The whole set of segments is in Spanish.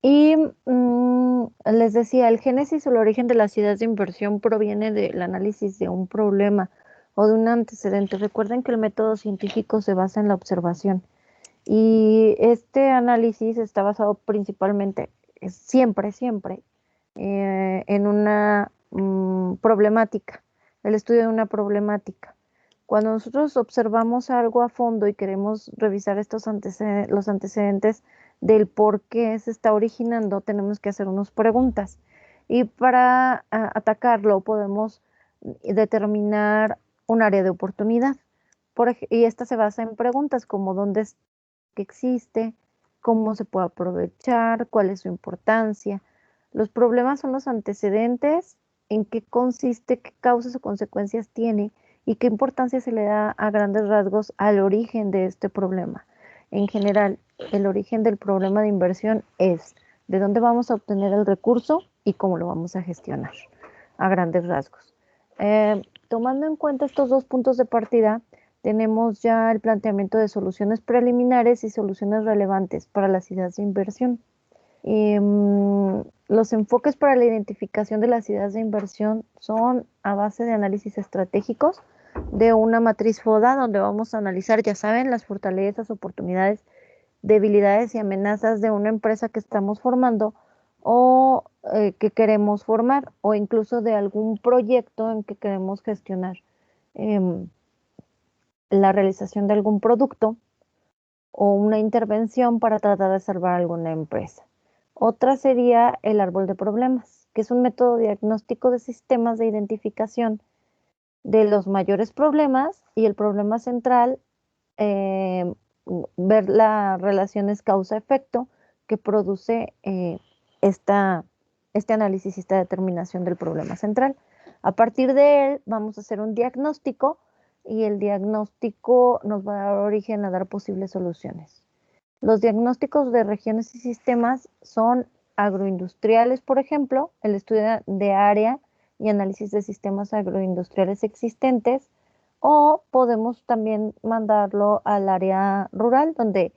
Y les decía, el génesis o el origen de las ideas de inversión proviene del análisis de un problema o de un antecedente. Recuerden que el método científico se basa en la observación y este análisis está basado principalmente, siempre, en una problemática, el estudio de una problemática. Cuando nosotros observamos algo a fondo y queremos revisar los antecedentes del por qué se está originando, tenemos que hacer unas preguntas. Y para atacarlo podemos determinar un área de oportunidad. Y esta se basa en preguntas como dónde que existe, cómo se puede aprovechar, cuál es su importancia. Los problemas son los antecedentes, en qué consiste, qué causas o consecuencias tiene y qué importancia se le da a grandes rasgos al origen de este problema. En general, el origen del problema de inversión es de dónde vamos a obtener el recurso y cómo lo vamos a gestionar, a grandes rasgos. Tomando en cuenta estos dos puntos de partida, tenemos ya el planteamiento de soluciones preliminares y soluciones relevantes para las ideas de inversión. Los enfoques para la identificación de las ideas de inversión son a base de análisis estratégicos de una matriz FODA donde vamos a analizar, ya saben, las fortalezas, oportunidades, debilidades y amenazas de una empresa que estamos formando o que queremos formar o incluso de algún proyecto en que queremos gestionar la realización de algún producto o una intervención para tratar de salvar alguna empresa. Otra sería el árbol de problemas, que es un método diagnóstico de sistemas de identificación de los mayores problemas y el problema central, eh, ver las relaciones causa-efecto que produce este análisis y esta determinación del problema central. A partir de él vamos a hacer un diagnóstico y el diagnóstico nos va a dar origen a dar posibles soluciones. Los diagnósticos de regiones y sistemas son agroindustriales, por ejemplo, el estudio de área y análisis de sistemas agroindustriales existentes, o podemos también mandarlo al área rural, donde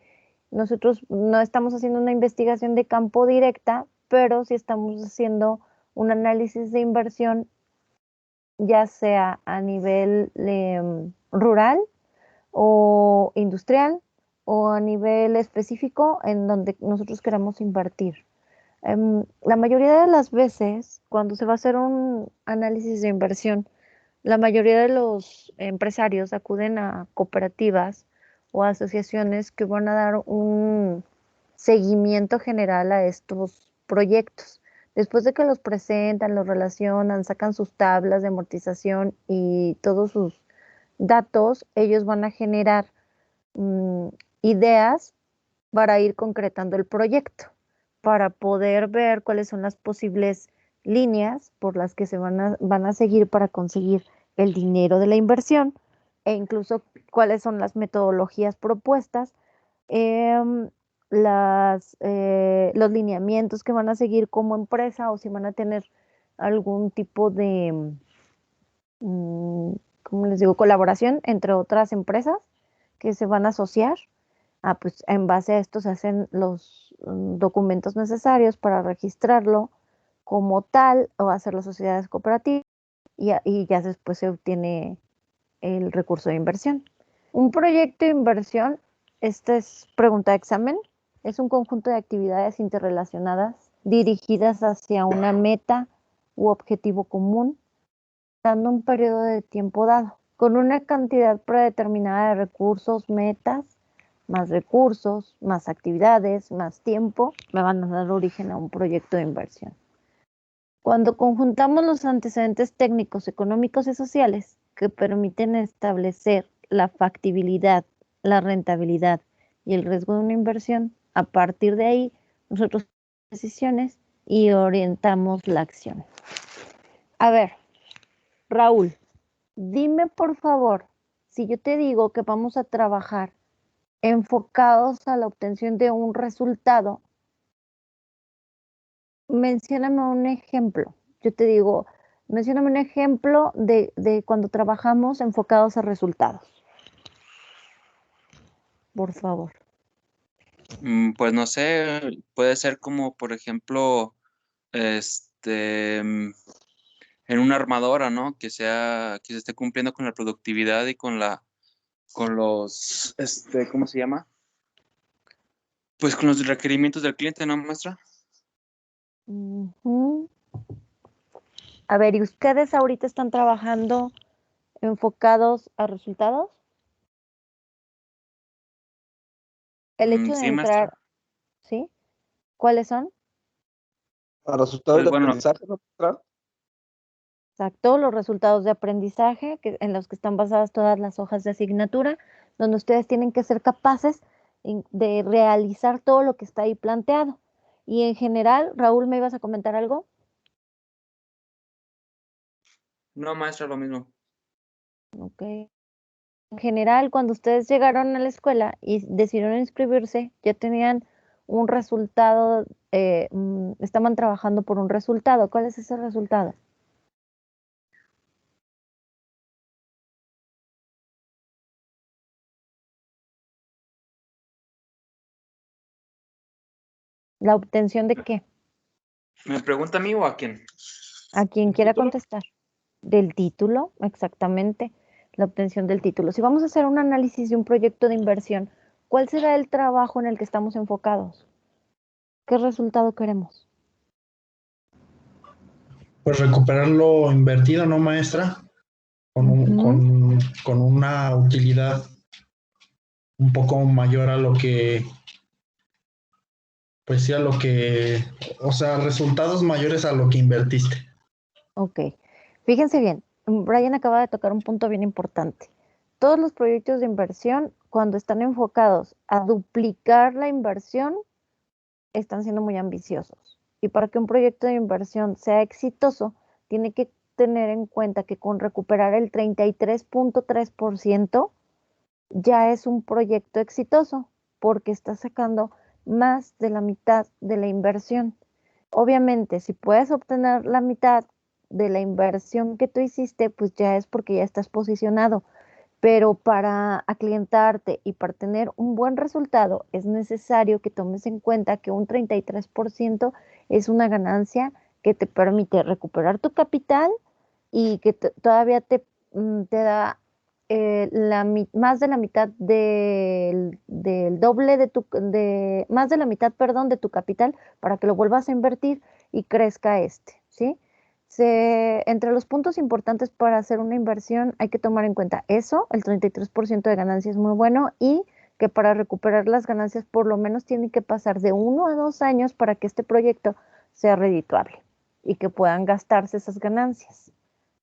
nosotros no estamos haciendo una investigación de campo directa, pero sí estamos haciendo un análisis de inversión, ya sea a nivel rural o industrial o a nivel específico en donde nosotros queramos invertir. La mayoría de las veces, cuando se va a hacer un análisis de inversión, la mayoría de los empresarios acuden a cooperativas o asociaciones que van a dar un seguimiento general a estos proyectos. Después de que los presentan, los relacionan, sacan sus tablas de amortización y todos sus datos, ellos van a generar mm, ideas para ir concretando el proyecto, para poder ver cuáles son las posibles líneas por las que van a seguir para conseguir el dinero de la inversión e incluso cuáles son las metodologías propuestas, em, los lineamientos que van a seguir como empresa o si van a tener algún tipo de, ¿cómo les digo?, colaboración entre otras empresas que se van a asociar. Pues en base a esto se hacen los documentos necesarios para registrarlo como tal o hacer las sociedades cooperativas y ya después se obtiene el recurso de inversión. Un proyecto de inversión, esta es pregunta de examen, es un conjunto de actividades interrelacionadas dirigidas hacia una meta u objetivo común, dando un periodo de tiempo dado, con una cantidad predeterminada de recursos, más actividades, más tiempo, me van a dar origen a un proyecto de inversión. Cuando conjuntamos los antecedentes técnicos, económicos y sociales que permiten establecer la factibilidad, la rentabilidad y el riesgo de una inversión, a partir de ahí nosotros tomamos decisiones y orientamos la acción. A ver, Raúl, dime por favor, si yo te digo que vamos a trabajar enfocados a la obtención de un resultado, mencióname un ejemplo. Yo te digo, mencióname un ejemplo de cuando trabajamos enfocados a resultados, por favor. Pues no sé, puede ser como, por ejemplo, en una armadora, ¿no? Que se esté cumpliendo con la productividad y con los, ¿cómo se llama? Pues con los requerimientos del cliente, ¿no, maestra? Ujú. A ver, ¿y ustedes ahorita están trabajando enfocados a resultados? El hecho de Sí, maestra. entrar, ¿sí? ¿Cuáles son? A resultados Pues de bueno, aprendizaje, ¿no, maestra? Exacto, los resultados de aprendizaje en los que están basadas todas las hojas de asignatura, donde ustedes tienen que ser capaces de realizar todo lo que está ahí planteado. Y en general, Raúl, ¿me ibas a comentar algo? no, maestra, lo mismo. Ok. En general, cuando ustedes llegaron a la escuela y decidieron inscribirse, ya tenían un resultado, estaban trabajando por un resultado. ¿Cuál es ese resultado? ¿La obtención de qué? ¿Me pregunta a mí o a quién? A quien ¿El quiera título? contestar. Del título, exactamente, la obtención del título. Si vamos a hacer un análisis de un proyecto de inversión, ¿cuál será el trabajo en el que estamos enfocados? ¿Qué resultado queremos? Pues recuperar lo invertido, ¿no, maestra? Ujú. Con una utilidad un poco mayor a lo que, pues sí, a lo que, o sea, resultados mayores a lo que invertiste. Ok, fíjense bien, Brian acaba de tocar un punto bien importante. Todos los proyectos de inversión, cuando están enfocados a duplicar la inversión, están siendo muy ambiciosos. Y para que un proyecto de inversión sea exitoso, tiene que tener en cuenta que con recuperar el 33.3% ya es un proyecto exitoso, porque está sacando más de la mitad de la inversión. Obviamente, si puedes obtener la mitad de la inversión que tú hiciste, pues ya es porque ya estás posicionado. Pero para aclientarte y para tener un buen resultado, es necesario que tomes en cuenta que un 33% es una ganancia que te permite recuperar tu capital y que todavía te da más de la mitad del doble más de la mitad, perdón, de tu capital para que lo vuelvas a invertir y crezca ¿sí? Entre los puntos importantes para hacer una inversión hay que tomar en cuenta eso, el 33% de ganancia es muy bueno y que para recuperar las ganancias por lo menos tiene que pasar de 1 a 2 años para que este proyecto sea redituable y que puedan gastarse esas ganancias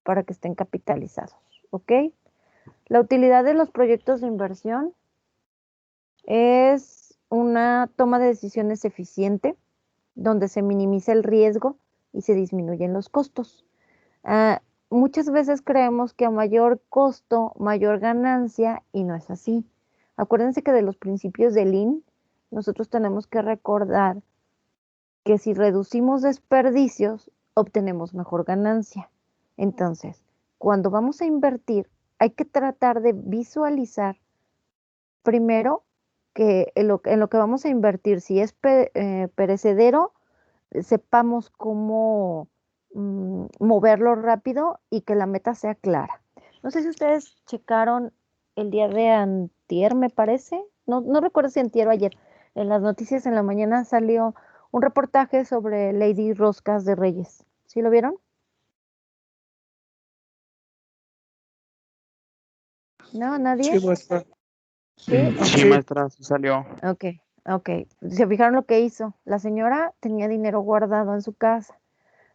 para que estén capitalizados, ¿ok? La utilidad de los proyectos de inversión es una toma de decisiones eficiente, donde se minimiza el riesgo y se disminuyen los costos. Ah, muchas veces creemos que a mayor costo, mayor ganancia, y no es así. Acuérdense que de los principios de Lean, nosotros tenemos que recordar que si reducimos desperdicios, obtenemos mejor ganancia. Entonces, cuando vamos a invertir, hay que tratar de visualizar primero que en lo que vamos a invertir, si es perecedero, sepamos cómo moverlo rápido y que la meta sea clara. No sé si ustedes checaron el día de antier, me parece. No, no recuerdo si antier o ayer. En las noticias en la mañana salió un reportaje sobre Lady Roscas de Reyes. ¿Sí lo vieron? ¿No? ¿Nadie? Sí, maestra. Sí, ok. Sí, maestra, sí salió. Ok, ok. ¿Se fijaron lo que hizo? La señora tenía dinero guardado en su casa.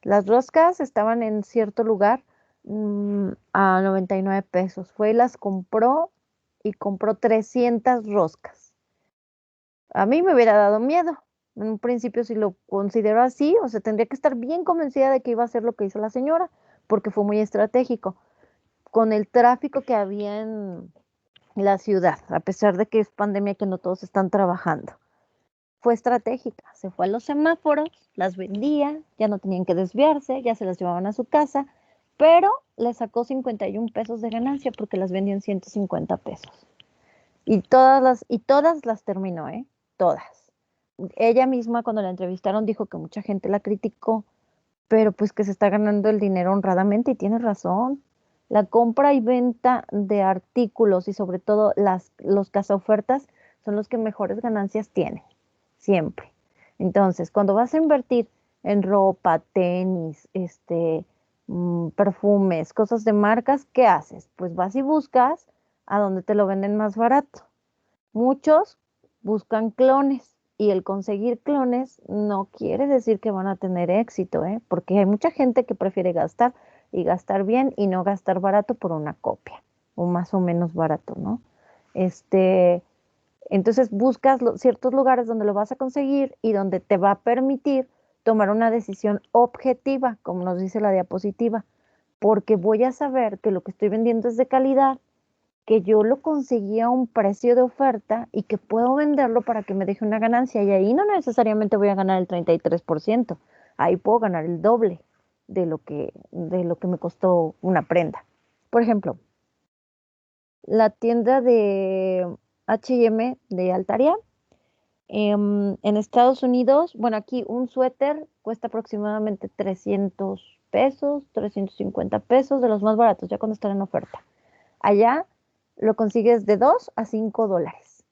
Las roscas estaban en cierto lugar a 99 pesos. Fue y las compró y compró 300 roscas. A mí me hubiera dado miedo. En un principio, si lo considero así, o sea, tendría que estar bien convencida de que iba a hacer lo que hizo la señora, porque fue muy estratégico. Con el tráfico que había en la ciudad, a pesar de que es pandemia, que no todos están trabajando. Fue estratégica, se fue a los semáforos, las vendía, ya no tenían que desviarse, ya se las llevaban a su casa, pero le sacó 51 pesos de ganancia porque las vendió en 150 pesos. Y todas las terminó, ¿eh? Todas. ella misma cuando la entrevistaron dijo que mucha gente la criticó, pero pues que se está ganando el dinero honradamente y tiene razón. La compra y venta de artículos y sobre todo los cazaofertas son los que mejores ganancias tienen, siempre. Entonces, cuando vas a invertir en ropa, tenis, perfumes, cosas de marcas, ¿qué haces? Pues vas y buscas a donde te lo venden más barato. Muchos buscan clones y el conseguir clones no quiere decir que van a tener éxito, ¿eh? Porque hay mucha gente que prefiere gastar y gastar bien y no gastar barato por una copia o más o menos barato, ¿no? Este, entonces buscas ciertos lugares donde lo vas a conseguir y donde te va a permitir tomar una decisión objetiva, como nos dice la diapositiva, porque voy a saber que lo que estoy vendiendo es de calidad, que yo lo conseguí a un precio de oferta y que puedo venderlo para que me deje una ganancia. Y ahí no necesariamente voy a ganar el 33%, ahí puedo ganar el doble de lo que me costó una prenda. Por ejemplo, la tienda de H&M de Altaria, en Estados Unidos, bueno, aquí un suéter cuesta aproximadamente 300 pesos, 350 pesos, de los más baratos, ya cuando están en oferta. Allá lo consigues de 2 a 5 dólares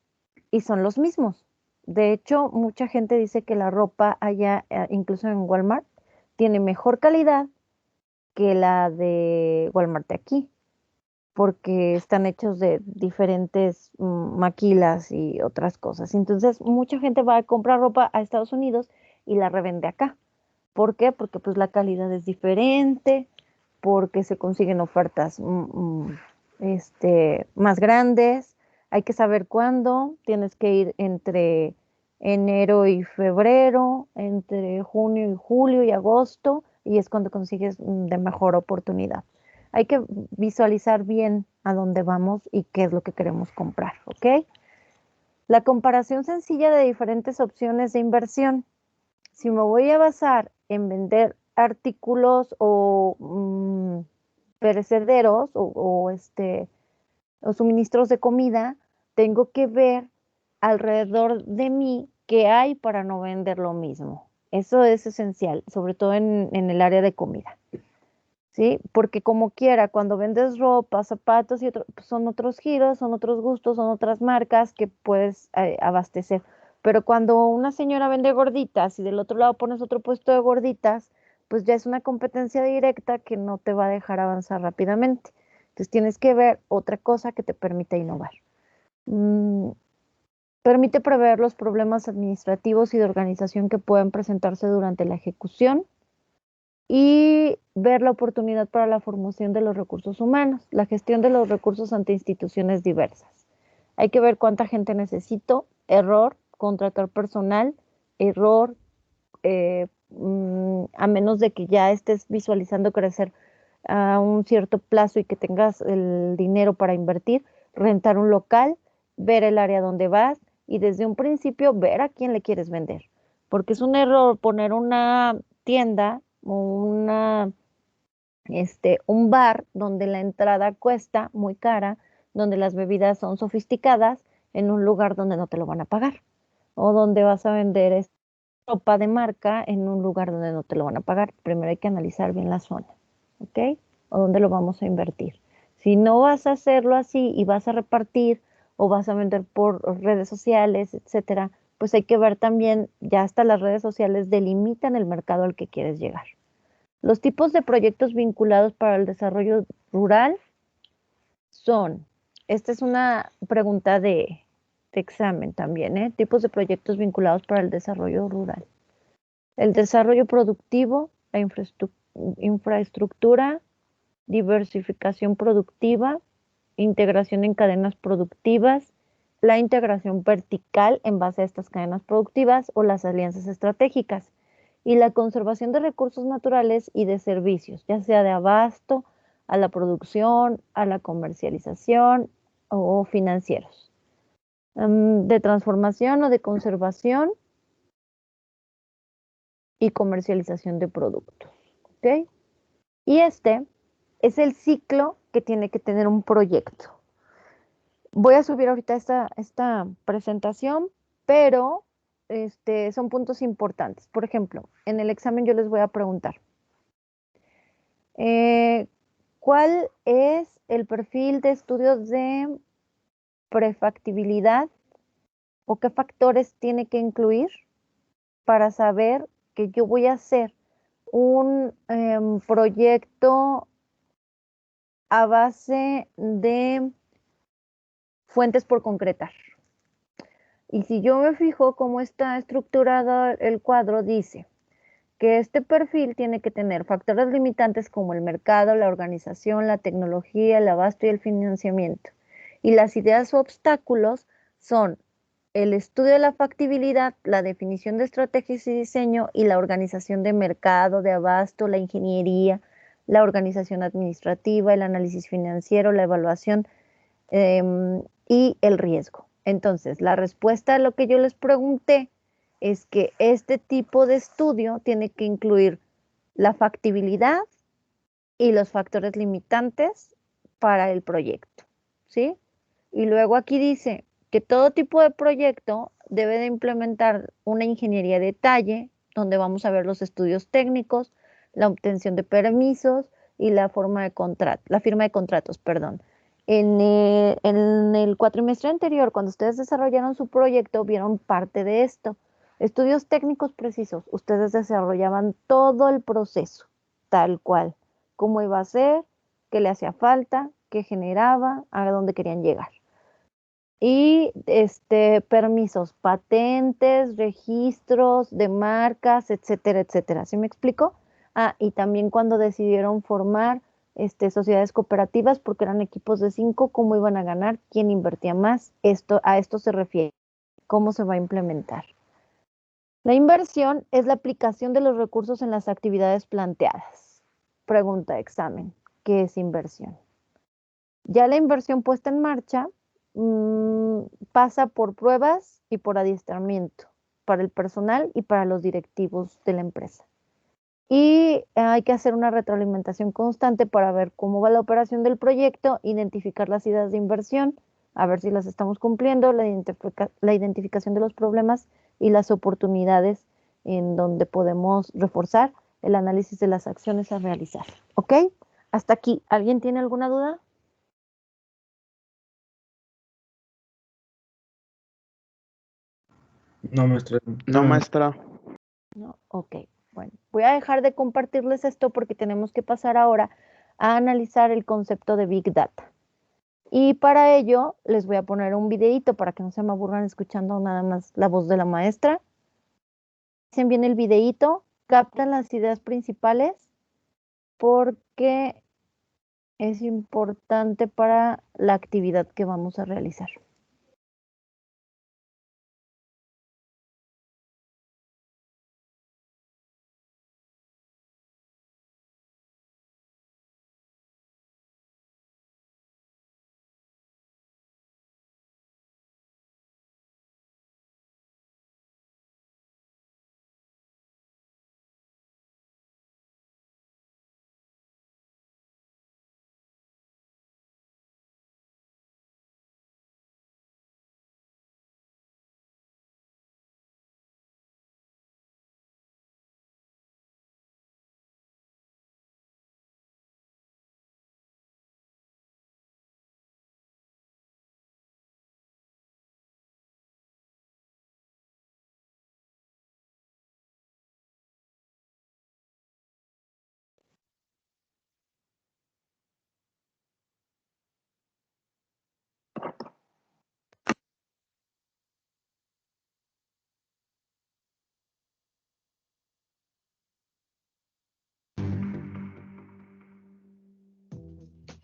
y son los mismos. De hecho, mucha gente dice que la ropa allá, incluso en Walmart, tiene mejor calidad que la de Walmart de aquí, porque están hechos de diferentes maquilas y otras cosas. Entonces, mucha gente va a comprar ropa a Estados Unidos y la revende acá. ¿Por qué? Porque pues la calidad es diferente, porque se consiguen ofertas más grandes. Hay que saber cuándo. Tienes que ir entre enero y febrero, entre junio y julio y agosto, y es cuando consigues de mejor oportunidad. Hay que visualizar bien a dónde vamos y qué es lo que queremos comprar, ¿ok? La comparación sencilla de diferentes opciones de inversión. Si me voy a basar en vender artículos o perecederos o suministros de comida, tengo que ver alrededor de mí qué hay para no vender lo mismo. Eso es esencial, sobre todo en el área de comida. ¿Sí? Porque como quiera, cuando vendes ropa, zapatos y pues son otros giros, son otros gustos, son otras marcas que puedes abastecer. Pero cuando una señora vende gorditas y del otro lado pones otro puesto de gorditas, pues ya es una competencia directa que no te va a dejar avanzar rápidamente. Entonces tienes que ver otra cosa que te permita innovar. Permite prever los problemas administrativos y de organización que pueden presentarse durante la ejecución y ver la oportunidad para la formación de los recursos humanos, la gestión de los recursos ante instituciones diversas. Hay que ver cuánta gente necesito, error, contratar personal, error, a menos de que ya estés visualizando crecer a un cierto plazo y que tengas el dinero para invertir, rentar un local, ver el área donde vas y desde un principio ver a quién le quieres vender. Porque es un error poner una tienda o un bar donde la entrada cuesta muy cara, donde las bebidas son sofisticadas, en un lugar donde no te lo van a pagar. O donde vas a vender ropa de marca en un lugar donde no te lo van a pagar. Primero hay que analizar bien la zona, ¿ok? O dónde lo vamos a invertir. Si no vas a hacerlo así y vas a repartir o vas a vender por redes sociales, etcétera, pues hay que ver también, ya hasta las redes sociales delimitan el mercado al que quieres llegar. Los tipos de proyectos vinculados para el desarrollo rural son, esta es una pregunta de examen también, ¿eh? Tipos de proyectos vinculados para el desarrollo rural. El desarrollo productivo, la infraestructura, diversificación productiva, integración en cadenas productivas, la integración vertical en base a estas cadenas productivas o las alianzas estratégicas y la conservación de recursos naturales y de servicios, ya sea de abasto, a la producción, a la comercialización o financieros, de transformación o de conservación y comercialización de productos. ¿Ok? Y este es el ciclo que tiene que tener un proyecto. Voy a subir ahorita esta presentación, pero son puntos importantes. Por ejemplo, en el examen yo les voy a preguntar, ¿cuál es el perfil de estudios de prefactibilidad o qué factores tiene que incluir para saber que yo voy a hacer un proyecto a base de fuentes por concretar? Y si yo me fijo cómo está estructurado el cuadro, dice que este perfil tiene que tener factores limitantes como el mercado, la organización, la tecnología, el abasto y el financiamiento. Y las ideas o obstáculos son el estudio de la factibilidad, la definición de estrategias y diseño y la organización de mercado, de abasto, la ingeniería, la organización administrativa, el análisis financiero, la evaluación y el riesgo. Entonces, la respuesta a lo que yo les pregunté es que este tipo de estudio tiene que incluir la factibilidad y los factores limitantes para el proyecto, ¿sí? Y luego aquí dice que todo tipo de proyecto debe de implementar una ingeniería de detalle, donde vamos a ver los estudios técnicos, la obtención de permisos y la firma de contratos, perdón. En el cuatrimestre anterior, cuando ustedes desarrollaron su proyecto, vieron parte de esto. Estudios técnicos precisos, ustedes desarrollaban todo el proceso, tal cual, cómo iba a ser, qué le hacía falta, qué generaba, a dónde querían llegar. Y permisos, patentes, registros de marcas, etcétera, etcétera. ¿Sí me explico? Ah, y también cuando decidieron formar sociedades cooperativas, porque eran equipos de 5, cómo iban a ganar, quién invertía más. A esto se refiere, cómo se va a implementar. La inversión es la aplicación de los recursos en las actividades planteadas. Pregunta de examen, ¿qué es inversión? Ya la inversión puesta en marcha pasa por pruebas y por adiestramiento para el personal y para los directivos de la empresa. Y hay que hacer una retroalimentación constante para ver cómo va la operación del proyecto, identificar las ideas de inversión, a ver si las estamos cumpliendo, la identificación de los problemas y las oportunidades en donde podemos reforzar el análisis de las acciones a realizar. ¿Ok? Hasta aquí. ¿Alguien tiene alguna duda? No, maestra. No, maestra. No, ok, bueno, voy a dejar de compartirles esto porque tenemos que pasar ahora a analizar el concepto de Big Data. Y para ello les voy a poner un videíto para que no se me aburran escuchando nada más la voz de la maestra. Dicen bien el videíto, captan las ideas principales porque es importante para la actividad que vamos a realizar.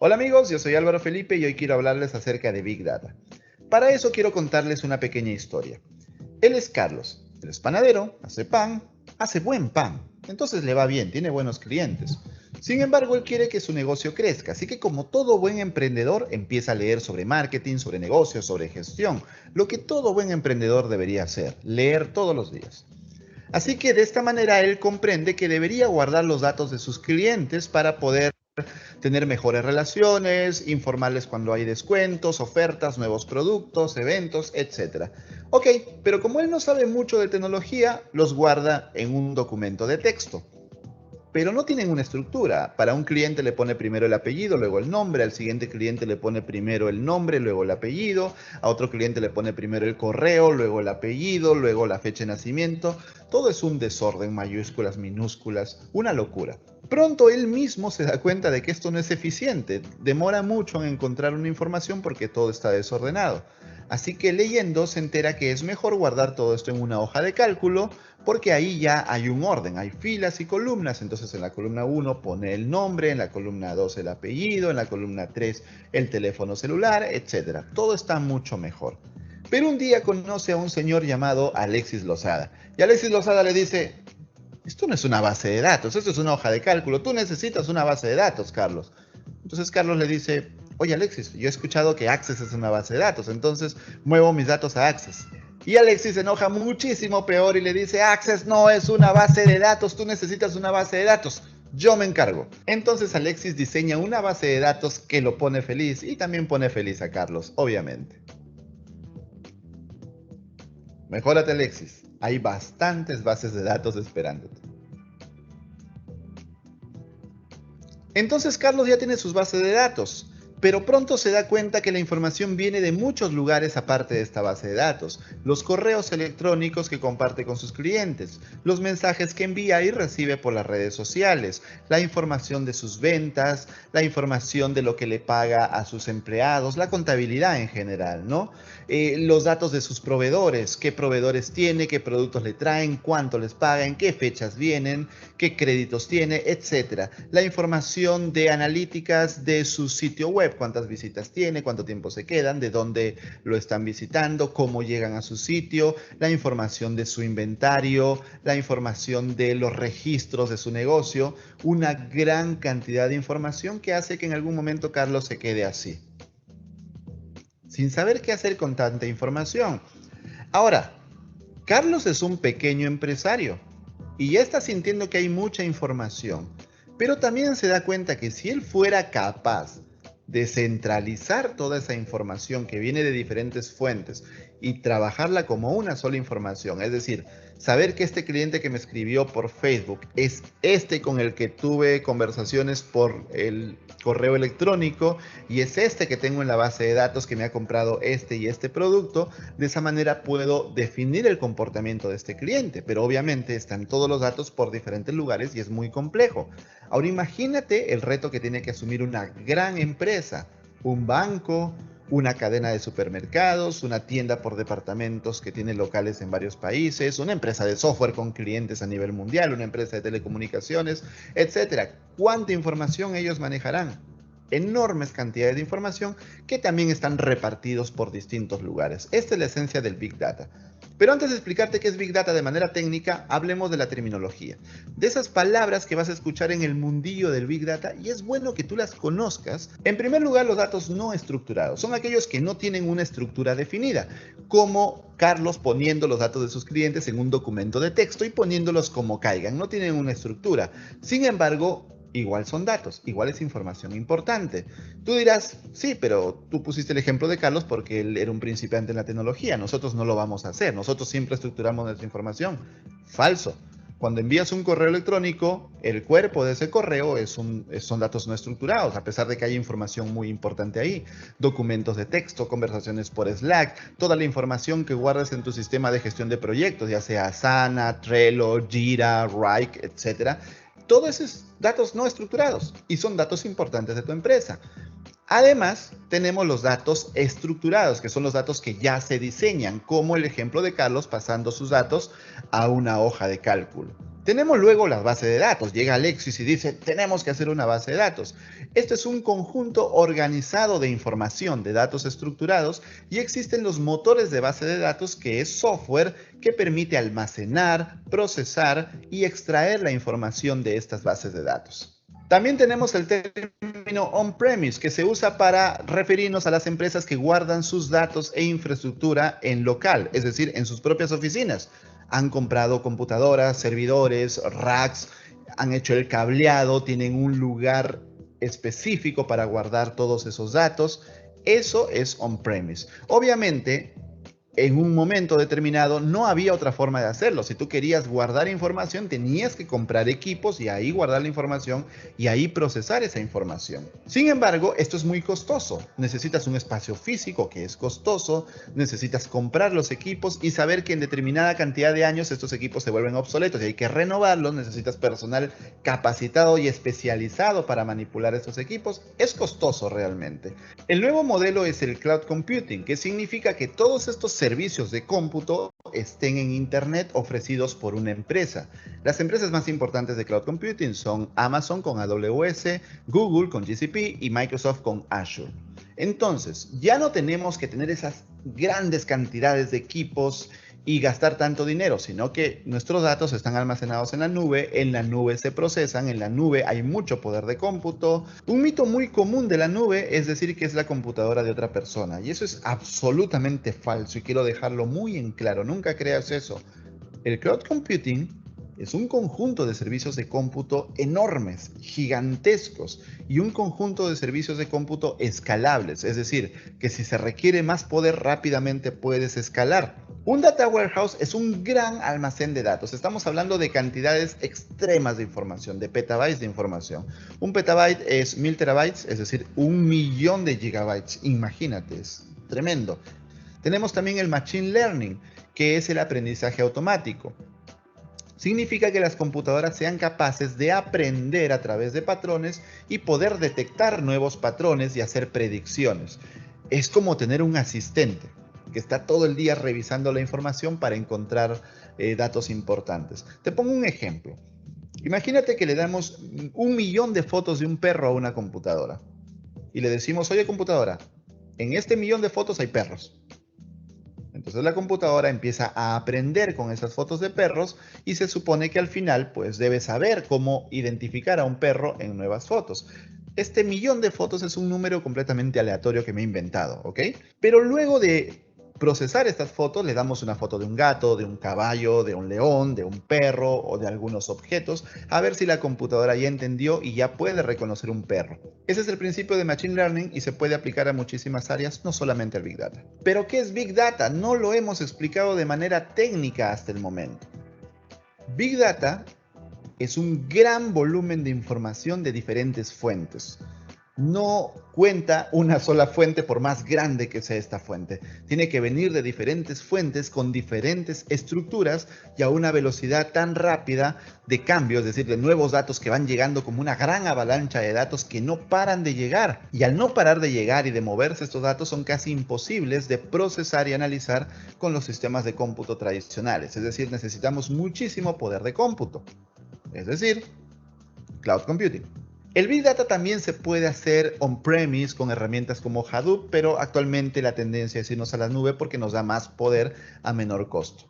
Hola amigos, yo soy Álvaro Felipe y hoy quiero hablarles acerca de Big Data. Para eso quiero contarles una pequeña historia. Él es Carlos, él es panadero, hace pan, hace buen pan, entonces le va bien, tiene buenos clientes. Sin embargo, él quiere que su negocio crezca, así que como todo buen emprendedor empieza a leer sobre marketing, sobre negocios, sobre gestión, lo que todo buen emprendedor debería hacer, leer todos los días. Así que de esta manera él comprende que debería guardar los datos de sus clientes para poder tener mejores relaciones, informarles cuando hay descuentos, ofertas, nuevos productos, eventos, etc. Ok, pero como él no sabe mucho de tecnología, los guarda en un documento de texto. Pero no tienen una estructura. Para un cliente le pone primero el apellido, luego el nombre, al siguiente cliente le pone primero el nombre, luego el apellido, a otro cliente le pone primero el correo, luego el apellido, luego la fecha de nacimiento. Todo es un desorden, mayúsculas, minúsculas, una locura. Pronto él mismo se da cuenta de que esto no es eficiente, demora mucho en encontrar una información porque todo está desordenado. Así que leyendo se entera que es mejor guardar todo esto en una hoja de cálculo porque ahí ya hay un orden, hay filas y columnas. Entonces en la columna 1 pone el nombre, en la columna 2 el apellido, en la columna 3 el teléfono celular, etc. Todo está mucho mejor. Pero un día conoce a un señor llamado Alexis Lozada. Y Alexis Lozada le dice: esto no es una base de datos, esto es una hoja de cálculo. Tú necesitas una base de datos, Carlos. Entonces Carlos le dice: oye Alexis, yo he escuchado que Access es una base de datos, entonces muevo mis datos a Access. Y Alexis se enoja muchísimo peor y le dice: Access no es una base de datos, tú necesitas una base de datos, yo me encargo. Entonces Alexis diseña una base de datos que lo pone feliz y también pone feliz a Carlos, obviamente. Mejórate, Alexis, hay bastantes bases de datos esperándote. Entonces Carlos ya tiene sus bases de datos, pero pronto se da cuenta que la información viene de muchos lugares aparte de esta base de datos. Los correos electrónicos que comparte con sus clientes, los mensajes que envía y recibe por las redes sociales, la información de sus ventas, la información de lo que le paga a sus empleados, la contabilidad en general, ¿no? Los datos de sus proveedores, qué proveedores tiene, qué productos le traen, cuánto les pagan, qué fechas vienen, qué créditos tiene, etc. La información de analíticas de su sitio web, cuántas visitas tiene, cuánto tiempo se quedan, de dónde lo están visitando, cómo llegan a su sitio, la información de su inventario, la información de los registros de su negocio, una gran cantidad de información que hace que en algún momento Carlos se quede así, sin saber qué hacer con tanta información. Ahora, Carlos es un pequeño empresario y ya está sintiendo que hay mucha información, pero también se da cuenta que si él fuera capaz de centralizar toda esa información que viene de diferentes fuentes y trabajarla como una sola información, es decir, saber que este cliente que me escribió por Facebook es este con el que tuve conversaciones por el correo electrónico y es este que tengo en la base de datos que me ha comprado este y este producto, de esa manera puedo definir el comportamiento de este cliente, pero obviamente están todos los datos por diferentes lugares y es muy complejo. Ahora imagínate el reto que tiene que asumir una gran empresa, un banco, una cadena de supermercados, una tienda por departamentos que tiene locales en varios países, una empresa de software con clientes a nivel mundial, una empresa de telecomunicaciones, etc. ¿Cuánta información ellos manejarán? Enormes cantidades de información que también están repartidos por distintos lugares. Esta es la esencia del Big Data. Pero antes de explicarte qué es Big Data de manera técnica, hablemos de la terminología. De esas palabras que vas a escuchar en el mundillo del Big Data, y es bueno que tú las conozcas. En primer lugar, los datos no estructurados. Son aquellos que no tienen una estructura definida, como Carlos poniendo los datos de sus clientes en un documento de texto y poniéndolos como caigan. No tienen una estructura. Sin embargo, igual son datos, igual es información importante. Tú dirás: sí, pero tú pusiste el ejemplo de Carlos porque él era un principiante en la tecnología. Nosotros no lo vamos a hacer. Nosotros siempre estructuramos nuestra información. Falso. Cuando envías un correo electrónico, el cuerpo de ese correo son datos no estructurados, a pesar de que hay información muy importante ahí. Documentos de texto, conversaciones por Slack, toda la información que guardas en tu sistema de gestión de proyectos, ya sea Asana, Trello, Jira, Wrike, etc. Todos esos datos no estructurados y son datos importantes de tu empresa. Además, tenemos los datos estructurados, que son los datos que ya se diseñan, como el ejemplo de Carlos pasando sus datos a una hoja de cálculo. Tenemos luego la base de datos. Llega Alexis y dice: tenemos que hacer una base de datos. Este es un conjunto organizado de información, de datos estructurados, y existen los motores de base de datos, que es software que permite almacenar, procesar y extraer la información de estas bases de datos. También tenemos el término on-premise, que se usa para referirnos a las empresas que guardan sus datos e infraestructura en local, es decir, en sus propias oficinas. Han comprado computadoras, servidores, racks, han hecho el cableado, tienen un lugar específico para guardar todos esos datos. Eso es on-premise. Obviamente, en un momento determinado no había otra forma de hacerlo. Si tú querías guardar información, tenías que comprar equipos y ahí guardar la información y ahí procesar esa información. Sin embargo, esto es muy costoso. Necesitas un espacio físico que es costoso, necesitas comprar los equipos y saber que en determinada cantidad de años estos equipos se vuelven obsoletos y hay que renovarlos. Necesitas personal capacitado y especializado para manipular estos equipos. Es costoso realmente. El nuevo modelo es el cloud computing, que significa que todos estos servicios de cómputo estén en Internet ofrecidos por una empresa. Las empresas más importantes de cloud computing son Amazon con AWS, Google con GCP y Microsoft con Azure. Entonces, ya no tenemos que tener esas grandes cantidades de equipos y gastar tanto dinero, sino que nuestros datos están almacenados en la nube se procesan, en la nube hay mucho poder de cómputo. Un mito muy común de la nube es decir que es la computadora de otra persona, y eso es absolutamente falso y quiero dejarlo muy en claro, nunca creas eso. El cloud computing es un conjunto de servicios de cómputo enormes, gigantescos, y un conjunto de servicios de cómputo escalables, es decir, que si se requiere más poder rápidamente puedes escalar. Un data warehouse es un gran almacén de datos. Estamos hablando de cantidades extremas de información, de petabytes de información. Un petabyte es 1000 terabytes, es decir, 1.000.000 de gigabytes. Imagínate, es tremendo. Tenemos también el machine learning, que es el aprendizaje automático. Significa que las computadoras sean capaces de aprender a través de patrones y poder detectar nuevos patrones y hacer predicciones. Es como tener un asistente que está todo el día revisando la información para encontrar datos importantes. Te pongo un ejemplo. Imagínate que le damos 1.000.000 de fotos de un perro a una computadora y le decimos, oye computadora, en este 1.000.000 de fotos hay perros. Entonces la computadora empieza a aprender con esas fotos de perros y se supone que al final pues debe saber cómo identificar a un perro en nuevas fotos. Este 1.000.000 de fotos es un número completamente aleatorio que me he inventado, ¿ok? Pero luego de procesar estas fotos, le damos una foto de un gato, de un caballo, de un león, de un perro o de algunos objetos, a ver si la computadora ya entendió y ya puede reconocer un perro. Ese es el principio de Machine Learning y se puede aplicar a muchísimas áreas, no solamente al Big Data. ¿Pero qué es Big Data? No lo hemos explicado de manera técnica hasta el momento. Big Data es un gran volumen de información de diferentes fuentes. No cuenta una sola fuente por más grande que sea esta fuente. Tiene que venir de diferentes fuentes con diferentes estructuras y a una velocidad tan rápida de cambio, es decir, de nuevos datos que van llegando como una gran avalancha de datos que no paran de llegar. Y al no parar de llegar y de moverse estos datos son casi imposibles de procesar y analizar con los sistemas de cómputo tradicionales. Es decir, necesitamos muchísimo poder de cómputo. Es decir, cloud computing. El Big Data también se puede hacer on-premise con herramientas como Hadoop, pero actualmente la tendencia es irnos a la nube porque nos da más poder a menor costo.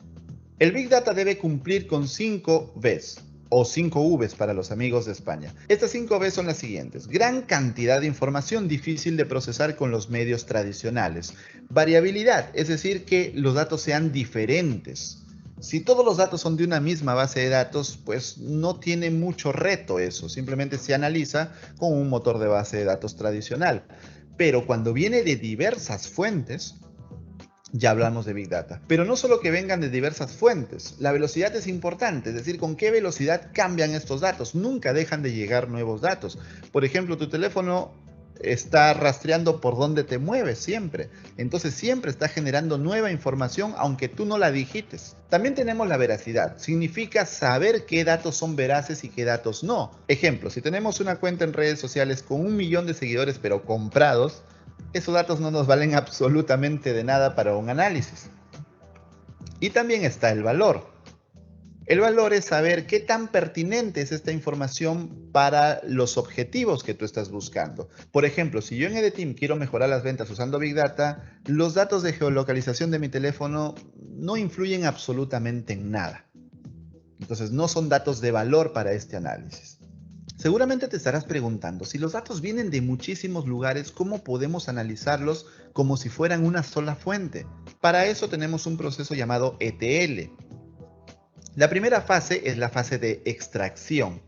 El Big Data debe cumplir con 5 Vs, o 5 Vs para los amigos de España. Estas 5 Vs son las siguientes: gran cantidad de información difícil de procesar con los medios tradicionales. Variabilidad, es decir, que los datos sean diferentes. Si todos los datos son de una misma base de datos, pues no tiene mucho reto eso, simplemente se analiza con un motor de base de datos tradicional. Pero cuando viene de diversas fuentes, ya hablamos de Big Data. Pero no solo que vengan de diversas fuentes, la velocidad es importante, es decir, con qué velocidad cambian estos datos. Nunca dejan de llegar nuevos datos. Por ejemplo, tu teléfono está rastreando por dónde te mueves siempre. Entonces siempre está generando nueva información aunque tú no la digites. También tenemos la veracidad. Significa saber qué datos son veraces y qué datos no. Ejemplo, si tenemos una cuenta en redes sociales con 1.000.000 de seguidores pero comprados, esos datos no nos valen absolutamente de nada para un análisis. Y también está el valor. El valor es saber qué tan pertinente es esta información para los objetivos que tú estás buscando. Por ejemplo, si yo en EDTeam quiero mejorar las ventas usando Big Data, los datos de geolocalización de mi teléfono no influyen absolutamente en nada. Entonces no son datos de valor para este análisis. Seguramente te estarás preguntando, si los datos vienen de muchísimos lugares, ¿cómo podemos analizarlos como si fueran una sola fuente? Para eso tenemos un proceso llamado ETL. La primera fase es la fase de extracción,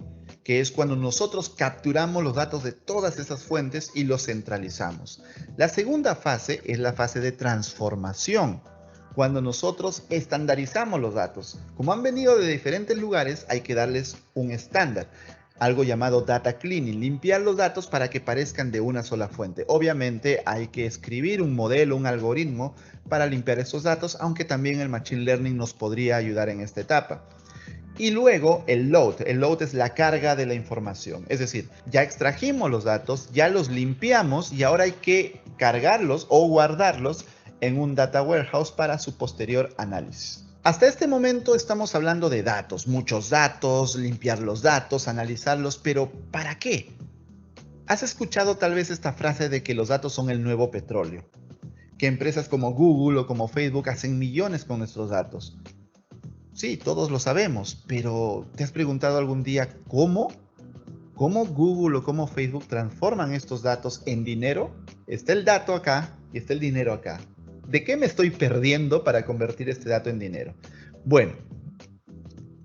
que es cuando nosotros capturamos los datos de todas esas fuentes y los centralizamos. La segunda fase es la fase de transformación, cuando nosotros estandarizamos los datos. Como han venido de diferentes lugares, hay que darles un estándar, algo llamado data cleaning, limpiar los datos para que parezcan de una sola fuente. Obviamente hay que escribir un modelo, un algoritmo para limpiar esos datos, aunque también el Machine Learning nos podría ayudar en esta etapa. Y luego el load. El load es la carga de la información. Es decir, ya extrajimos los datos, ya los limpiamos y ahora hay que cargarlos o guardarlos en un data warehouse para su posterior análisis. Hasta este momento estamos hablando de datos, muchos datos, limpiar los datos, analizarlos, pero ¿para qué? ¿Has escuchado tal vez esta frase de que los datos son el nuevo petróleo? Que empresas como Google o como Facebook hacen millones con nuestros datos. Sí, todos lo sabemos, pero ¿te has preguntado algún día cómo? ¿Cómo Google o cómo Facebook transforman estos datos en dinero? Está el dato acá y está el dinero acá. ¿De qué me estoy perdiendo para convertir este dato en dinero? Bueno,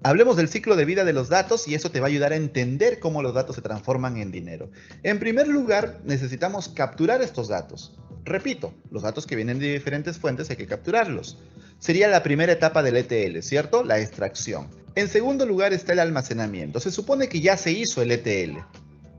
hablemos del ciclo de vida de los datos y eso te va a ayudar a entender cómo los datos se transforman en dinero. En primer lugar, necesitamos capturar estos datos. Repito, los datos que vienen de diferentes fuentes hay que capturarlos. Sería la primera etapa del ETL, ¿cierto? La extracción. En segundo lugar está el almacenamiento. Se supone que ya se hizo el ETL.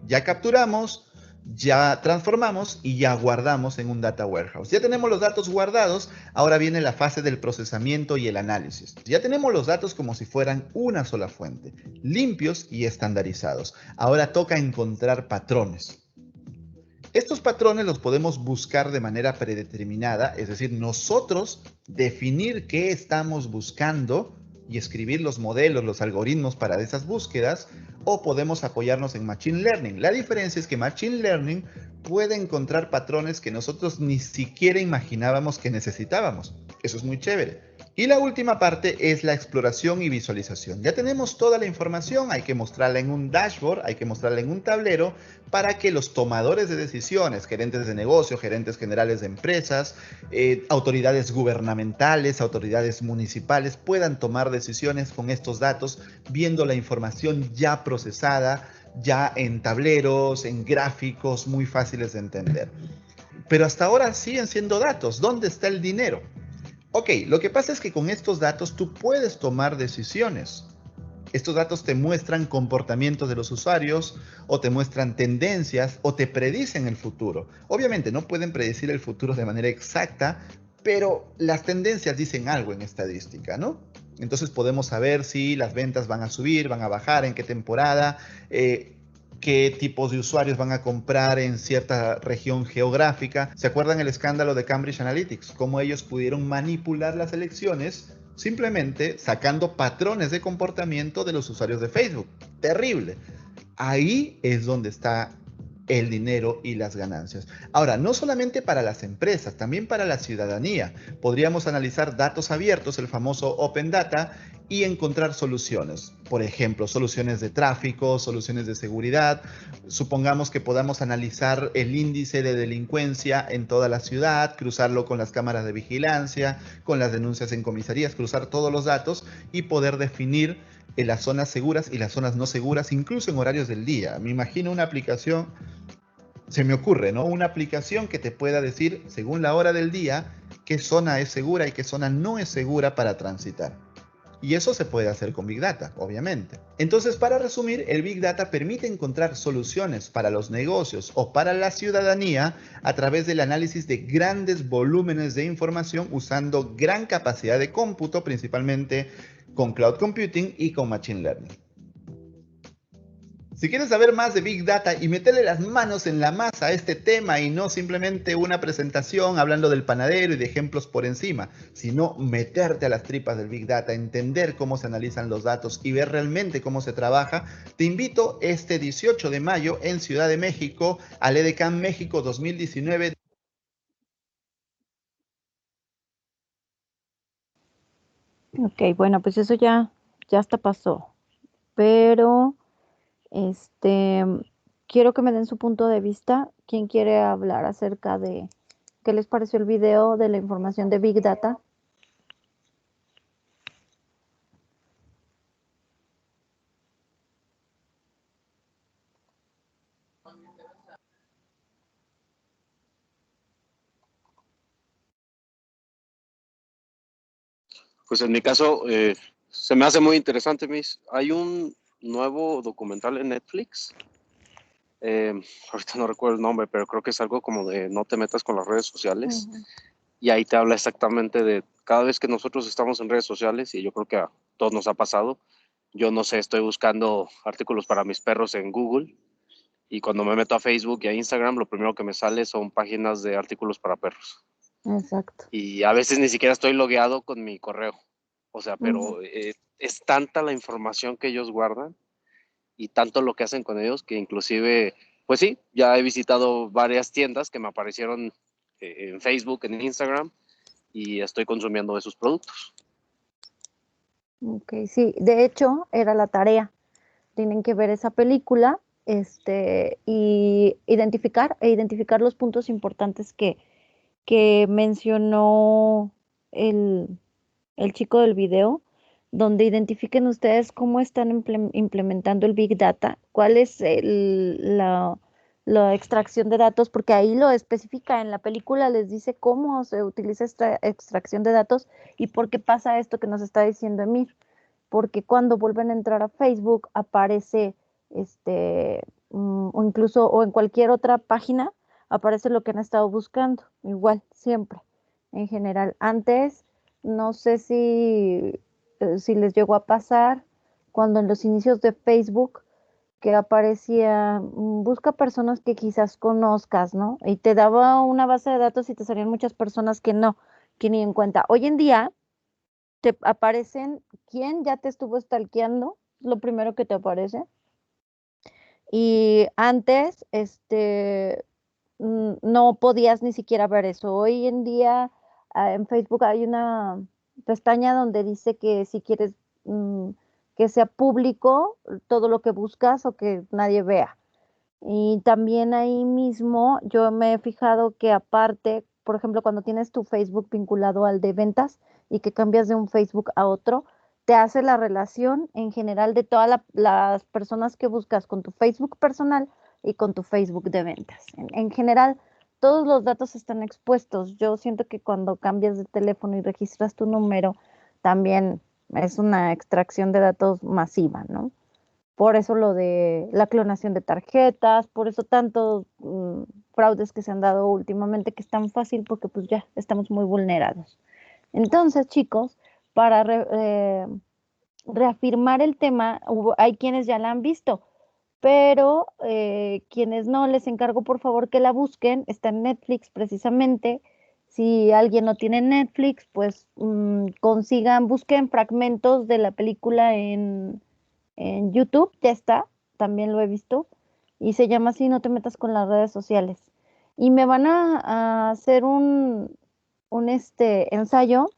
Ya capturamos, ya transformamos y ya guardamos en un data warehouse. Ya tenemos los datos guardados, ahora viene la fase del procesamiento y el análisis. Ya tenemos los datos como si fueran una sola fuente, limpios y estandarizados. Ahora toca encontrar patrones. Estos patrones los podemos buscar de manera predeterminada, es decir, nosotros definir qué estamos buscando y escribir los modelos, los algoritmos para esas búsquedas, o podemos apoyarnos en Machine Learning. La diferencia es que Machine Learning puede encontrar patrones que nosotros ni siquiera imaginábamos que necesitábamos. Eso es muy chévere. Y la última parte es la exploración y visualización. Ya tenemos toda la información, hay que mostrarla en un dashboard, hay que mostrarla en un tablero para que los tomadores de decisiones, gerentes de negocio, gerentes generales de empresas, autoridades gubernamentales, autoridades municipales, puedan tomar decisiones con estos datos, viendo la información ya procesada, ya en tableros, en gráficos muy fáciles de entender. Pero hasta ahora siguen siendo datos. ¿Dónde está el dinero? Ok, lo que pasa es que con estos datos tú puedes tomar decisiones. Estos datos te muestran comportamientos de los usuarios o te muestran tendencias o te predicen el futuro. Obviamente no pueden predecir el futuro de manera exacta, pero las tendencias dicen algo en estadística, ¿no? Entonces podemos saber si las ventas van a subir, van a bajar, en qué temporada, qué tipos de usuarios van a comprar en cierta región geográfica. ¿Se acuerdan el escándalo de Cambridge Analytics? Cómo ellos pudieron manipular las elecciones simplemente sacando patrones de comportamiento de los usuarios de Facebook. Terrible. Ahí es donde está el dinero y las ganancias. Ahora, no solamente para las empresas, también para la ciudadanía. Podríamos analizar datos abiertos, el famoso Open Data, y encontrar soluciones. Por ejemplo, soluciones de tráfico, soluciones de seguridad. Supongamos que podamos analizar el índice de delincuencia en toda la ciudad, cruzarlo con las cámaras de vigilancia, con las denuncias en comisarías, cruzar todos los datos y poder definir en las zonas seguras y las zonas no seguras, incluso en horarios del día. Me imagino una aplicación, se me ocurre, ¿no? Una aplicación que te pueda decir, según la hora del día, qué zona es segura y qué zona no es segura para transitar. Y eso se puede hacer con Big Data, obviamente. Entonces, para resumir, el Big Data permite encontrar soluciones para los negocios o para la ciudadanía a través del análisis de grandes volúmenes de información usando gran capacidad de cómputo, principalmente con Cloud Computing y con Machine Learning. Si quieres saber más de Big Data y meterle las manos en la masa a este tema y no simplemente una presentación hablando del panadero y de ejemplos por encima, sino meterte a las tripas del Big Data, entender cómo se analizan los datos y ver realmente cómo se trabaja, te invito este 18 de mayo en Ciudad de México al EDCAM México 2019. Ok, bueno, pues eso ya hasta pasó, pero quiero que me den su punto de vista. ¿Quién quiere hablar acerca de qué les pareció el video de la información de Big Data? Pues en mi caso, se me hace muy interesante, Miss. Hay un nuevo documental en Netflix. Ahorita no recuerdo el nombre, pero creo que es algo como de no te metas con las redes sociales. Y ahí te habla exactamente de cada vez que nosotros estamos en redes sociales, y yo creo que a todos nos ha pasado. Yo no sé, estoy buscando artículos para mis perros en Google, y cuando me meto a Facebook y a Instagram, lo primero que me sale son páginas de artículos para perros. Exacto. Y a veces ni siquiera estoy logueado con mi correo. O sea, pero es tanta la información que ellos guardan y tanto lo que hacen con ellos que inclusive, pues sí, ya he visitado varias tiendas que me aparecieron en Facebook, en Instagram, y estoy consumiendo esos productos. Ok, sí, de hecho era la tarea. Tienen que ver esa película, y identificar los puntos importantes que mencionó el, el chico del video, donde identifiquen ustedes cómo están implementando el Big Data, cuál es la extracción de datos, porque ahí lo especifica en la película, les dice cómo se utiliza esta extracción de datos y por qué pasa esto que nos está diciendo Emir, porque cuando vuelven a entrar a Facebook aparece, o incluso, o en cualquier otra página, aparece lo que han estado buscando, igual, siempre, en general. Antes, no sé si les llegó a pasar cuando en los inicios de Facebook que aparecía, busca personas que quizás conozcas, ¿no? Y te daba una base de datos y te salían muchas personas que no, que ni en cuenta. Hoy en día te aparecen quién ya te estuvo stalkeando, lo primero que te aparece. Y antes, no podías ni siquiera ver eso. Hoy en día, en Facebook hay una pestaña donde dice que si quieres que sea público todo lo que buscas o que nadie vea. Y también ahí mismo yo me he fijado que aparte, por ejemplo, cuando tienes tu Facebook vinculado al de ventas y que cambias de un Facebook a otro, te hace la relación en general de todas las personas que buscas con tu Facebook personal y con tu Facebook de ventas. En general, todos los datos están expuestos. Yo siento que cuando cambias de teléfono y registras tu número, también es una extracción de datos masiva, ¿no? Por eso lo de la clonación de tarjetas, por eso tantos fraudes que se han dado últimamente, que es tan fácil porque pues ya estamos muy vulnerados. Entonces, chicos, para reafirmar el tema, hay quienes ya la han visto, pero quienes no, les encargo por favor que la busquen, está en Netflix precisamente. Si alguien no tiene Netflix, pues consigan, busquen fragmentos de la película en YouTube, ya está, también lo he visto, y se llama así, No te metas con las redes sociales. Y me van a hacer un ensayo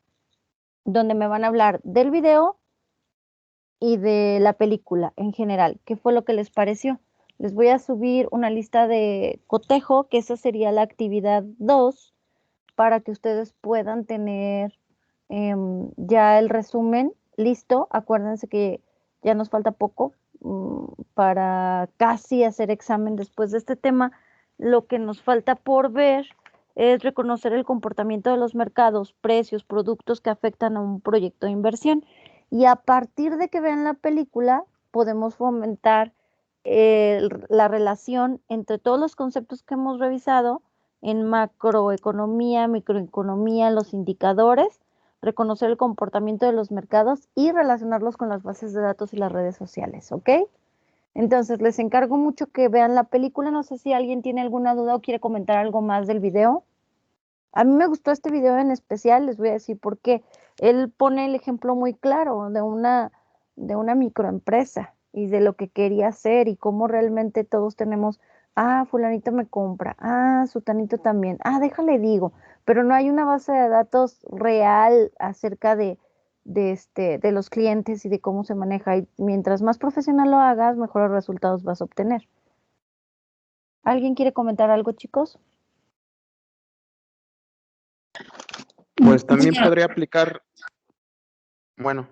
donde me van a hablar del video y de la película en general, qué fue lo que les pareció. Les voy a subir una lista de cotejo, que esa sería la actividad 2, para que ustedes puedan tener ya el resumen listo. Acuérdense que ya nos falta poco para casi hacer examen después de este tema. Lo que nos falta por ver es reconocer el comportamiento de los mercados, precios, productos que afectan a un proyecto de inversión. Y a partir de que vean la película, podemos fomentar la relación entre todos los conceptos que hemos revisado en macroeconomía, microeconomía, los indicadores, reconocer el comportamiento de los mercados y relacionarlos con las bases de datos y las redes sociales, ¿ok? Entonces, les encargo mucho que vean la película. No sé si alguien tiene alguna duda o quiere comentar algo más del video. A mí me gustó este video en especial, les voy a decir por qué. Él pone el ejemplo muy claro de una microempresa y de lo que quería hacer y cómo realmente todos tenemos, fulanito me compra, sutanito también, déjale digo, pero no hay una base de datos real acerca de los clientes y de cómo se maneja. Y mientras más profesional lo hagas, mejores resultados vas a obtener. ¿Alguien quiere comentar algo, chicos? Pues también podría aplicar, bueno,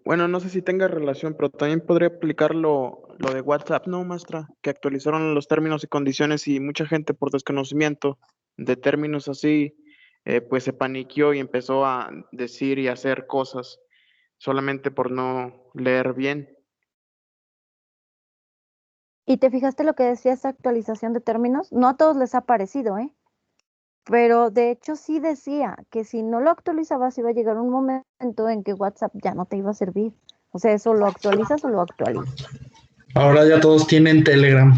Bueno, no sé si tenga relación, pero también podría aplicar lo de WhatsApp, ¿no, maestra? Que actualizaron los términos y condiciones y mucha gente por desconocimiento de términos así, pues se paniqueó y empezó a decir y hacer cosas solamente por no leer bien. ¿Y te fijaste lo que decía esa actualización de términos? No a todos les ha parecido, ¿eh? Pero de hecho sí decía que si no lo actualizabas iba a llegar un momento en que WhatsApp ya no te iba a servir. O sea, eso lo actualizas o lo actualizas. Ahora ya todos tienen Telegram.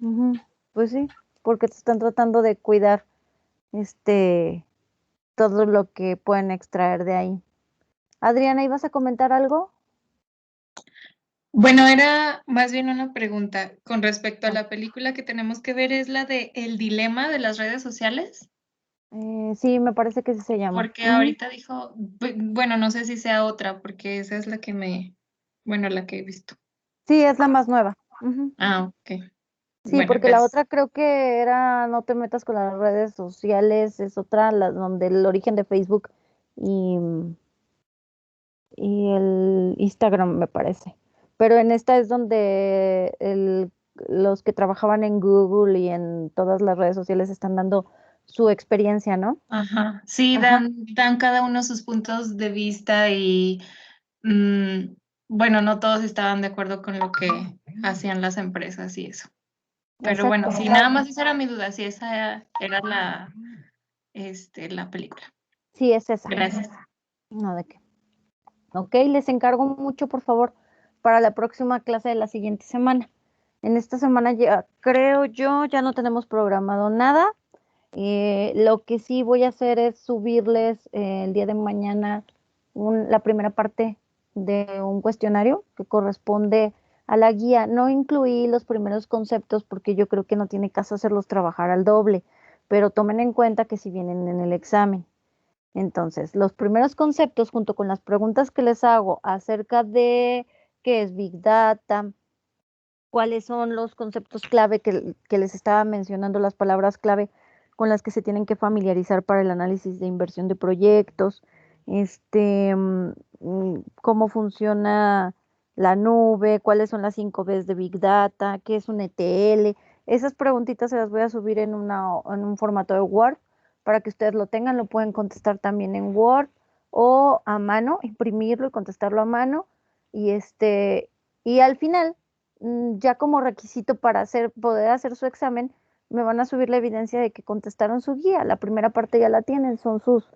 Ujú. Pues sí, porque te están tratando de cuidar todo lo que pueden extraer de ahí. Adriana, ¿ibas a comentar algo? Bueno, era más bien una pregunta con respecto a la película que tenemos que ver, es la de El dilema de las redes sociales, Sí, me parece que sí se llama. porque Ujú. ahorita dijo, bueno, no sé si sea otra, porque esa es la que bueno, la que he visto. Sí, es la más nueva. Ujú. Ah, ok. Sí, Bueno, porque la gracias. otra creo que era No te metas con las redes sociales, es otra, donde el origen de Facebook y, y el Instagram, me parece. Pero en esta es donde los que trabajaban en Google y en todas las redes sociales están dando su experiencia, ¿no? Ajá, sí, Ajá. dan cada uno sus puntos de vista y mm, bueno, no todos estaban de acuerdo con lo que hacían las empresas y eso. Pero bueno, Exacto. sí, nada más esa era mi duda, si esa era la película. Sí, es esa. Gracias. No, de qué. Ok, les encargo mucho, por favor, para la próxima clase de la siguiente semana. En esta semana ya, creo yo, ya no tenemos programado nada. Lo que sí voy a hacer es subirles el día de mañana la primera parte de un cuestionario que corresponde a la guía. No incluí los primeros conceptos porque yo creo que no tiene caso hacerlos trabajar al doble, pero tomen en cuenta que si vienen en el examen. Entonces, los primeros conceptos junto con las preguntas que les hago acerca de qué es Big Data, cuáles son los conceptos clave que les estaba mencionando, las palabras clave con las que se tienen que familiarizar para el análisis de inversión de proyectos, cómo funciona la nube, cuáles son las 5 Bs de Big Data, qué es un ETL. Esas preguntitas se las voy a subir en un formato de Word para que ustedes lo tengan, lo pueden contestar también en Word o a mano, imprimirlo y contestarlo a mano. Y al final ya como requisito para poder hacer su examen, me van a subir la evidencia de que contestaron su guía. La primera parte ya la tienen, son sus,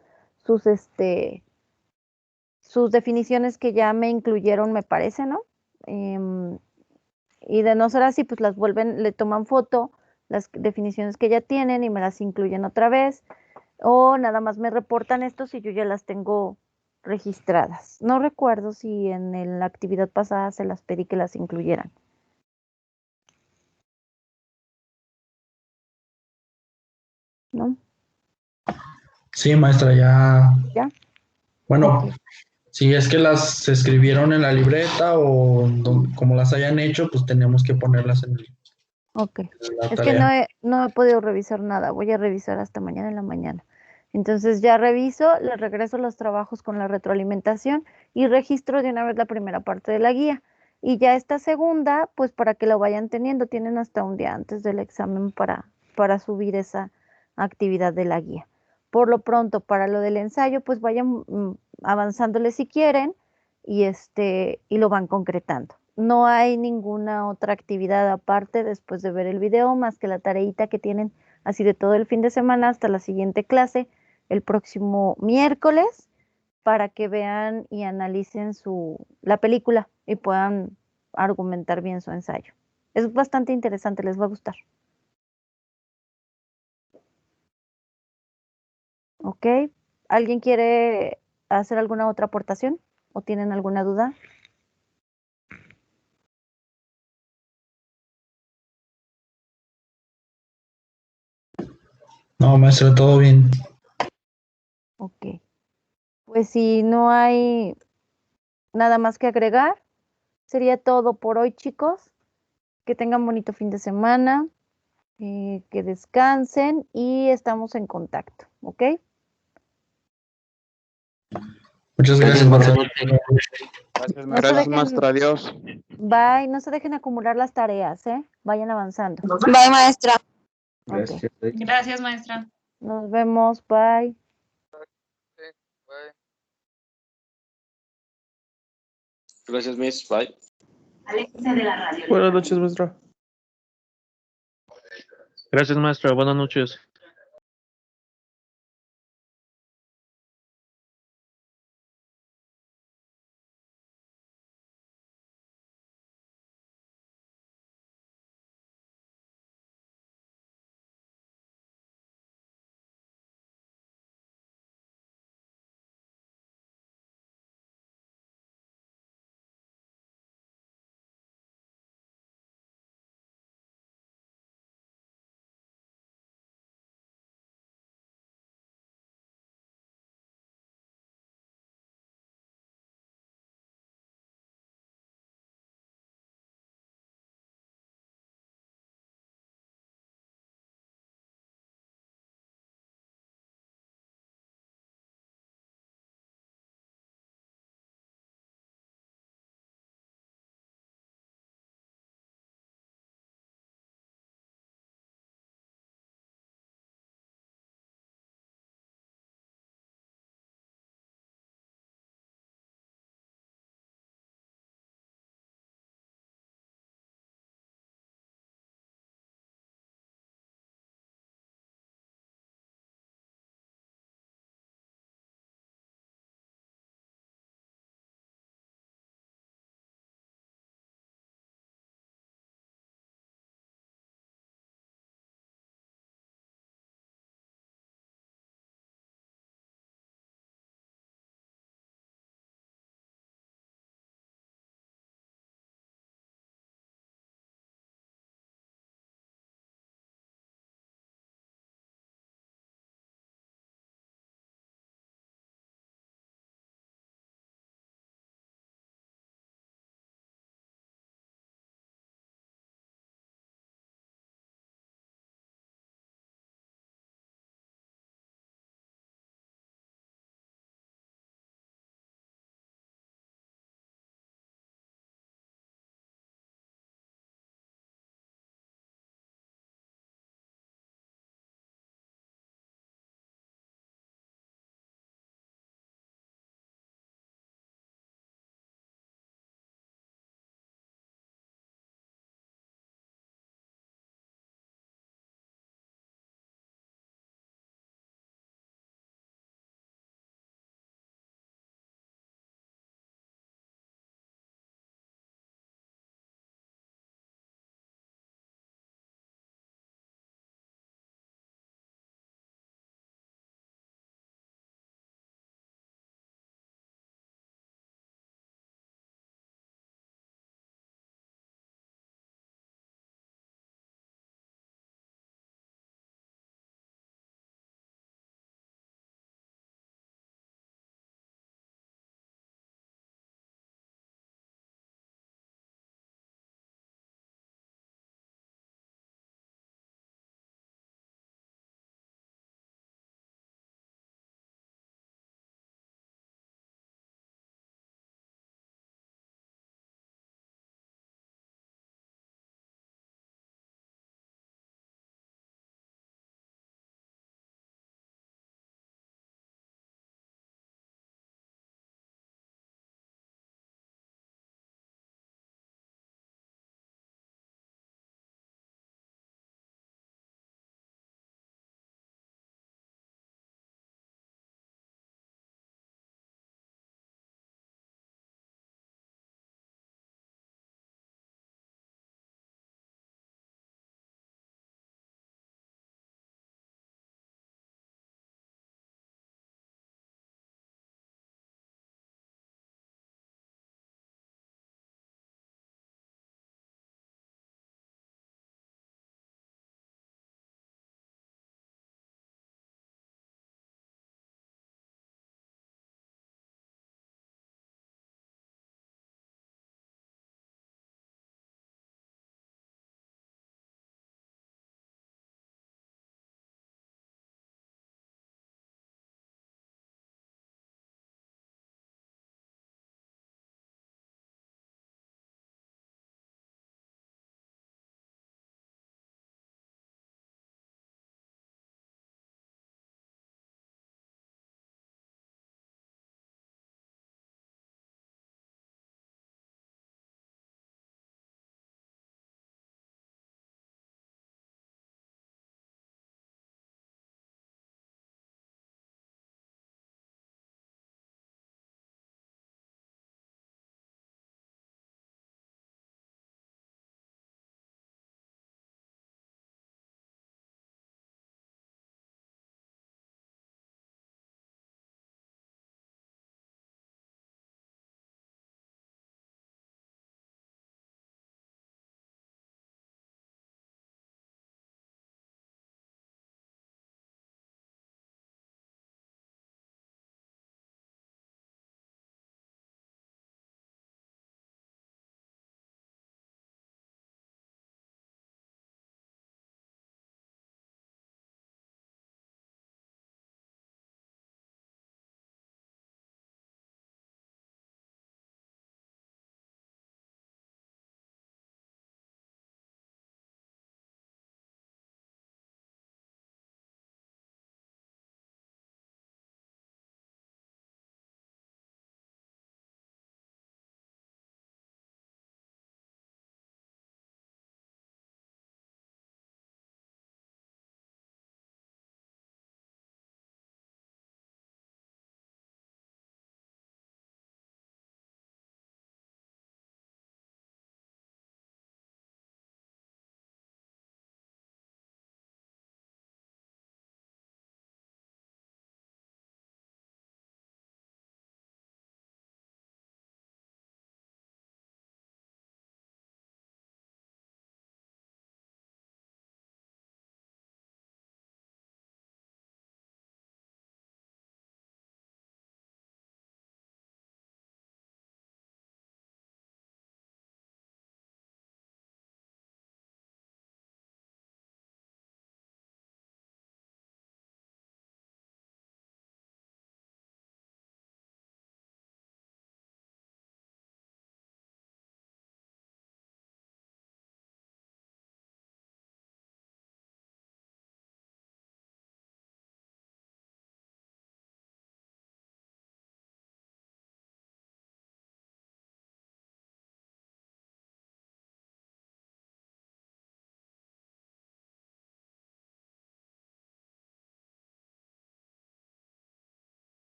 sus definiciones que ya me incluyeron, me parece, ¿no? Y de no ser así, pues las vuelven, le toman foto, las definiciones que ya tienen y me las incluyen otra vez, o nada más me reportan esto si yo ya las tengo registradas. No recuerdo si en la actividad pasada se las pedí que las incluyeran. ¿No? Sí, maestra, ya. ¿Ya? Bueno, Ok. si es que las escribieron en la libreta o como las hayan hecho, pues tenemos que ponerlas en Ok. la Es que tarea. no he podido revisar nada. Voy a revisar hasta mañana en la mañana. Entonces ya reviso, les regreso los trabajos con la retroalimentación y registro de una vez la primera parte de la guía. Y ya esta segunda, pues para que lo vayan teniendo, tienen hasta un día antes del examen para subir esa actividad de la guía. Por lo pronto, para lo del ensayo, pues vayan avanzándole si quieren y lo van concretando. No hay ninguna otra actividad aparte después de ver el video, más que la tareita que tienen así de todo el fin de semana hasta la siguiente clase, el próximo miércoles, para que vean y analicen la película y puedan argumentar bien su ensayo. Es bastante interesante, les va a gustar. ¿Ok? ¿Alguien quiere hacer alguna otra aportación o tienen alguna duda? No, maestra, todo bien. Ok. Pues si no hay nada más que agregar, sería todo por hoy, chicos. Que tengan bonito fin de semana, que descansen y estamos en contacto, ¿ok? Muchas gracias, maestra. Gracias, No maestra. se Gracias, dejen- maestra. Adiós. Bye, no se dejen acumular las tareas, ¿eh? Vayan avanzando. Bye, maestra. Ok. Gracias. Gracias, maestra. Nos vemos, bye. Gracias, Miss. Bye. Buenas noches, maestra. Gracias, maestra. Buenas noches.